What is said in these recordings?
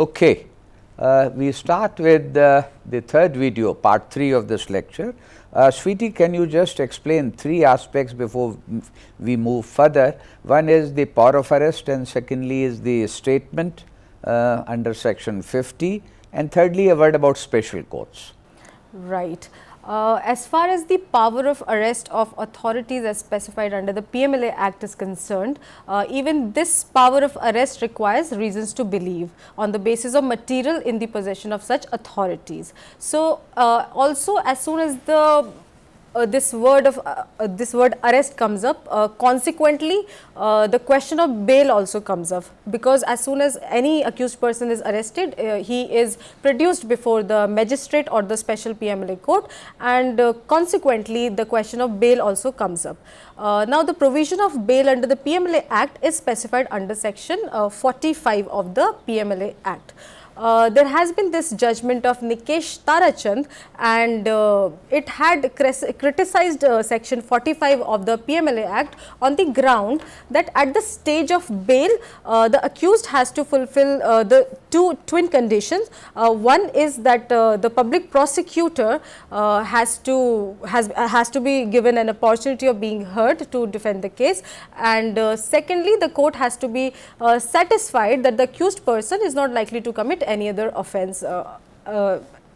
Okay, we start with the third video, part 3 of this lecture. Sweety, can you just explain 3 aspects before we move further? One is the power of arrest, and secondly is the statement under section 50, and thirdly a word about special courts. Right. As far as the power of arrest of authorities as specified under the PMLA Act is concerned, even this power of arrest requires reasons to believe on the basis of material in the possession of such authorities. So, also as soon as the this word arrest comes up, consequently the question of bail also comes up, because as soon as any accused person is arrested, he is produced before the magistrate or the special PMLA court, and consequently the question of bail also comes up. Now, the provision of bail under the PMLA Act is specified under section 45 of the PMLA Act. There has been this judgment of Nikesh Tarachand, and it had criticized section 45 of the PMLA Act on the ground that at the stage of bail, the accused has to fulfill the two twin conditions. One is that the public prosecutor has to be given an opportunity of being heard to defend the case, and secondly, the court has to be satisfied that the accused person is not likely to commit any other offence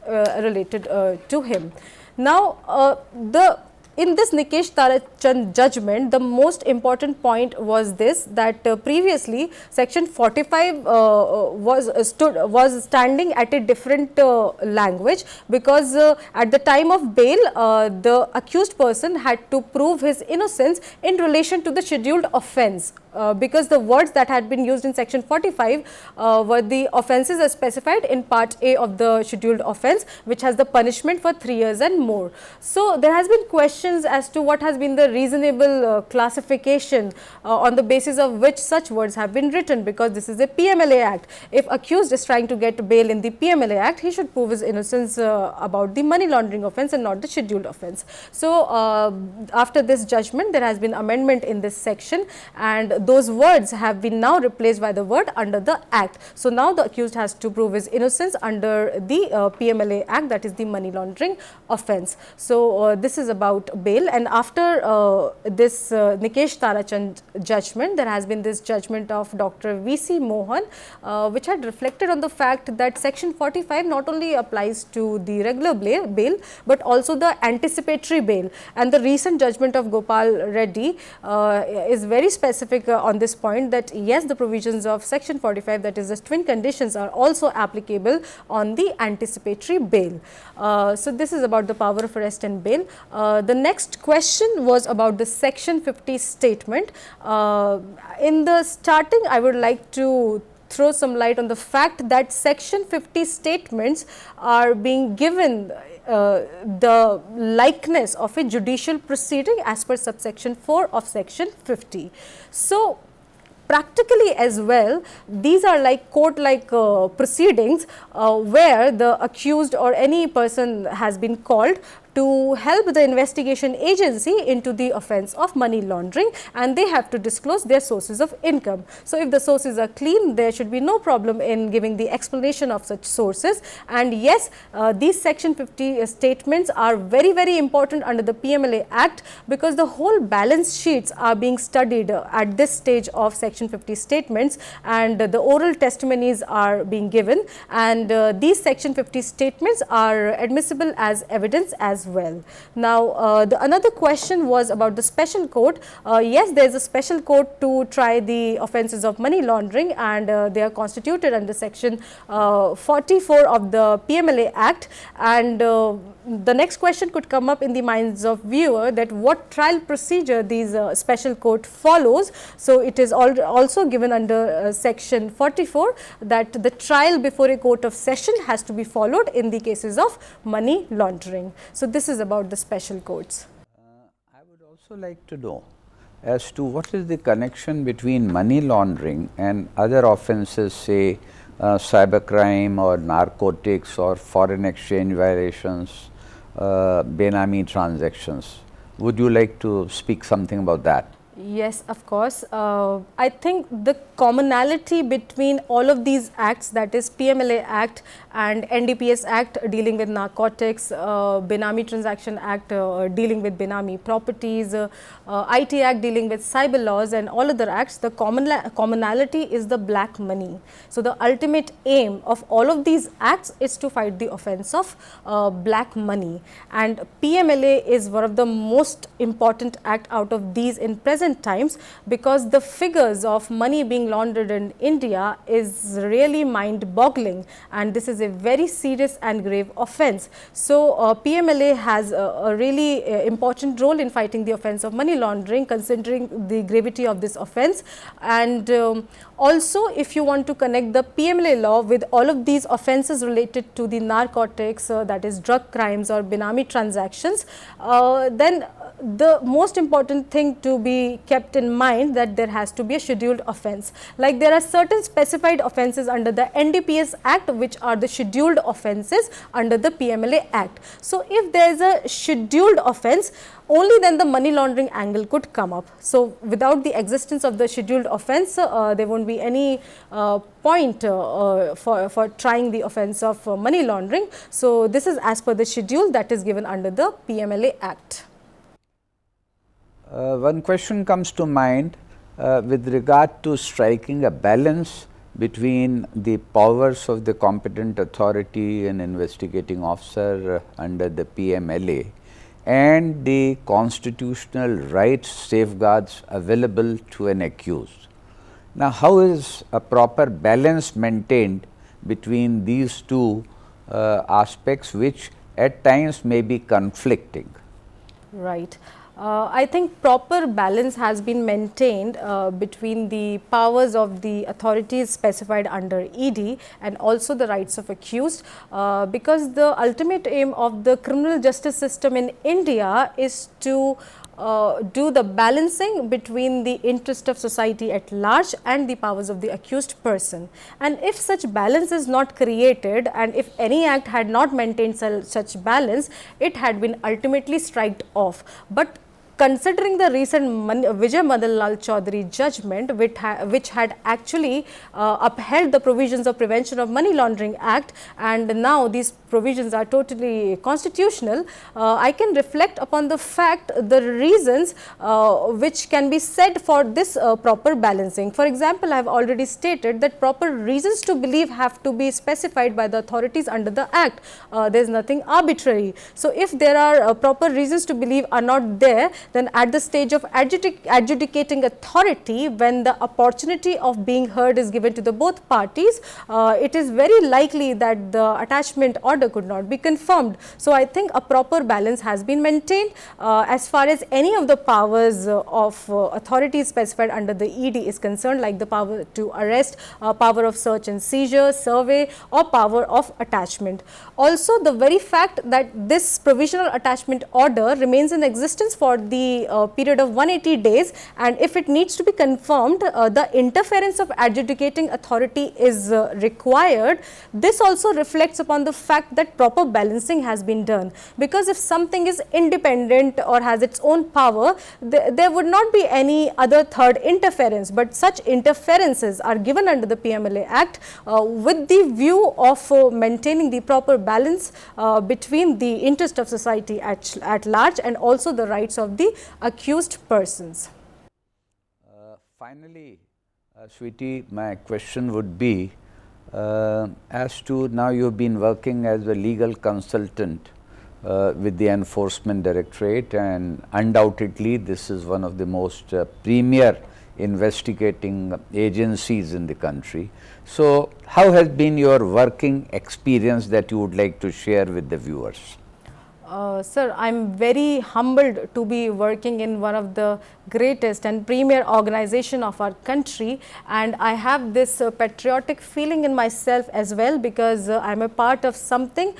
related to him. Now, in this Nikesh Tarachand judgment, the most important point was this, that previously section 45 was standing at a different language, because at the time of bail, the accused person had to prove his innocence in relation to the scheduled offence. Because the words that had been used in section 45 were the offences as specified in part A of the scheduled offence, which has the punishment for 3 years and more. So, there has been questions as to what has been the reasonable classification on the basis of which such words have been written, because this is a PMLA Act. If accused is trying to get bail in the PMLA Act, he should prove his innocence about the money laundering offence and not the scheduled offence. So, after this judgment, there has been amendment in this section, and those words have been now replaced by the word under the Act. So, now the accused has to prove his innocence under the PMLA Act, that is the money laundering offence. So, this is about bail, and after this Nikesh Tarachand judgment, there has been this judgment of Dr. V.C. Mohan, which had reflected on the fact that section 45 not only applies to the regular bail, but also the anticipatory bail, and the recent judgment of Gopal Reddy is very specific on this point, that yes, the provisions of section 45, that is the twin conditions, are also applicable on the anticipatory bail. So, this is about the power of arrest and bail. The next question was about the section 50 statement. In the starting, I would like to throw some light on the fact that section 50 statements are being given the likeness of a judicial proceeding as per subsection 4 of section 50. So, practically as well, these are like court-like proceedings where the accused or any person has been called to help the investigation agency into the offence of money laundering, and they have to disclose their sources of income. So, if the sources are clean, there should be no problem in giving the explanation of such sources, and yes, these section 50 statements are very, very important under the PMLA Act, because the whole balance sheets are being studied at this stage of section 50 statements, and the oral testimonies are being given, and these section 50 statements are admissible as evidence as well. Now, another question was about the special court. Yes, there is a special court to try the offences of money laundering, and they are constituted under section 44 of the PMLA Act, and the next question could come up in the minds of viewer, that what trial procedure these special court follows. So, it is also given under section 44 that the trial before a court of session has to be followed in the cases of money laundering. So, this is about the special courts. I would also like to know as to what is the connection between money laundering and other offences, say cybercrime or narcotics or foreign exchange violations, Benami transactions. Would you like to speak something about that? Yes, of course. I think the commonality between all of these acts, that is PMLA Act and NDPS Act dealing with narcotics, Benami Transaction Act dealing with Benami properties, IT Act dealing with cyber laws and all other acts, the commonality is the black money. So, the ultimate aim of all of these acts is to fight the offence of black money, and PMLA is one of the most important act out of these in present times, because the figures of money being laundered in India is really mind boggling, and this is a very serious and grave offence. So, PMLA has a really important role in fighting the offence of money laundering, considering the gravity of this offence. And also, if you want to connect the PMLA law with all of these offences related to the narcotics, that is drug crimes or Benami transactions, then the most important thing to be kept in mind that there has to be a scheduled offence. Like there are certain specified offences under the NDPS Act which are the scheduled offences under the PMLA Act. So, if there is a scheduled offence, only then the money laundering angle could come up. So, without the existence of the scheduled offence, there won't be any point for trying the offence of money laundering. So, this is as per the schedule that is given under the PMLA Act. One question comes to mind with regard to striking a balance between the powers of the competent authority and investigating officer under the PMLA and the constitutional rights safeguards available to an accused. Now, how is a proper balance maintained between these two aspects which at times may be conflicting? Right. I think proper balance has been maintained between the powers of the authorities specified under ED and also the rights of accused, because the ultimate aim of the criminal justice system in India is to do the balancing between the interest of society at large and the powers of the accused person. And if such balance is not created, and if any act had not maintained such balance, it had been ultimately striked off. But considering the recent Vijay Madan Lal Chaudhary judgment, which had actually upheld the provisions of Prevention of Money Laundering Act, and now these provisions are totally constitutional, I can reflect upon the fact, the reasons which can be said for this proper balancing. For example, I have already stated that proper reasons to believe have to be specified by the authorities under the Act. There is nothing arbitrary. So, if there are proper reasons to believe are not there, then at the stage of adjudicating authority, when the opportunity of being heard is given to the both parties, it is very likely that the attachment order could not be confirmed. So, I think a proper balance has been maintained as far as any of the powers of authorities specified under the ED is concerned, like the power to arrest, power of search and seizure, survey, or power of attachment. Also, the very fact that this provisional attachment order remains in existence for the period of 180 days, and if it needs to be confirmed, the interference of adjudicating authority is required. This also reflects upon the fact that proper balancing has been done, because if something is independent or has its own power, there would not be any other third interference, but such interferences are given under the PMLA Act with the view of maintaining the proper balance between the interest of society at large and also the rights of the accused persons. Finally, Sweety, my question would be as to, now you have been working as a legal consultant with the Enforcement Directorate, and undoubtedly this is one of the most premier investigating agencies in the country. So, how has been your working experience that you would like to share with the viewers? Sir, I am very humbled to be working in one of the greatest and premier organization of our country, and I have this patriotic feeling in myself as well, because I am a part of something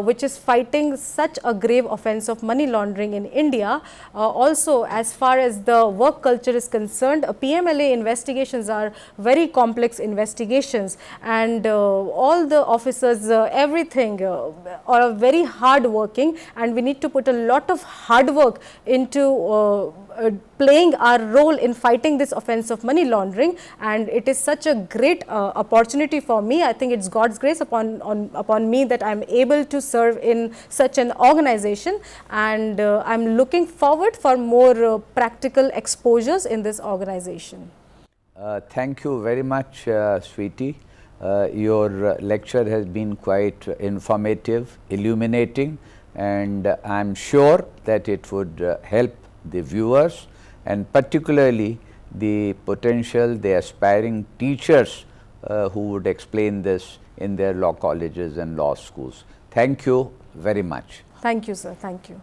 which is fighting such a grave offence of money laundering in India. Also, as far as the work culture is concerned, PMLA investigations are very complex investigations, and all the officers, everything are very hard working, and we need to put a lot of hard work into playing our role in fighting this offense of money laundering, and it is such a great opportunity for me. I think it's God's grace upon me that I'm able to serve in such an organization, and I'm looking forward for more practical exposures in this organization. Thank you very much, Sweety. Your lecture has been quite informative, illuminating, and I'm sure that it would help the viewers and particularly the potential, the aspiring teachers who would explain this in their law colleges and law schools. Thank you very much. Thank you, sir. Thank you.